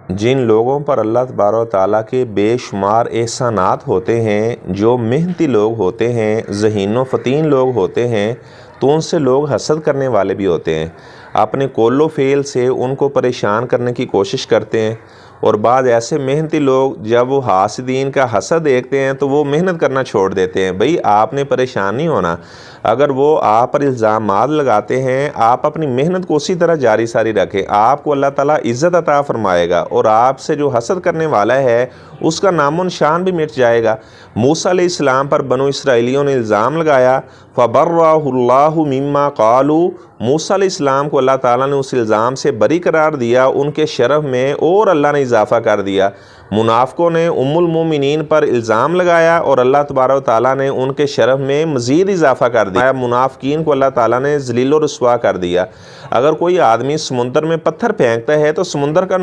جن لوگوں پر اللہ تبارک و تعالیٰ کے بے شمار احسانات ہوتے ہیں، جو محنتی لوگ ہوتے ہیں، ذہین و فطین لوگ ہوتے ہیں، تو ان سے لوگ حسد کرنے والے بھی ہوتے ہیں، اپنے قول و فعل سے ان کو پریشان کرنے کی کوشش کرتے ہیں۔ اور بعض ایسے محنتی لوگ جب وہ حاسدین کا حسد دیکھتے ہیں تو وہ محنت کرنا چھوڑ دیتے ہیں۔ بھئی آپ نے پریشان نہیں ہونا، اگر وہ آپ پر الزامات لگاتے ہیں، آپ اپنی محنت کو اسی طرح جاری ساری رکھیں، آپ کو اللہ تعالیٰ عزت عطا فرمائے گا، اور آپ سے جو حسد کرنے والا ہے اس کا نام و نشان بھی مٹ جائے گا۔ موسیٰ علیہ السلام پر بنو اسرائیلیوں نے الزام لگایا، فَبَرَّأَهُ اللَّهُ مِمَّا قَالُوا، موسیٰ علیہ السلام کو اللہ تعالیٰ نے اس الزام سے بری قرار دیا، ان کے شرف میں اور اللہ نے اضافہ کر دیا۔ منافقوں نے ام المومنین پر الزام لگایا اور اللہ تبارک و تعالیٰ نے ان کے شرف میں مزید اضافہ کر دیا۔ منافقین کو اللہ تعالیٰ نے ذلیل و رسوا کر دیا۔ اگر کوئی آدمی سمندر میں پتھر پھینکتا ہے تو سمندر کا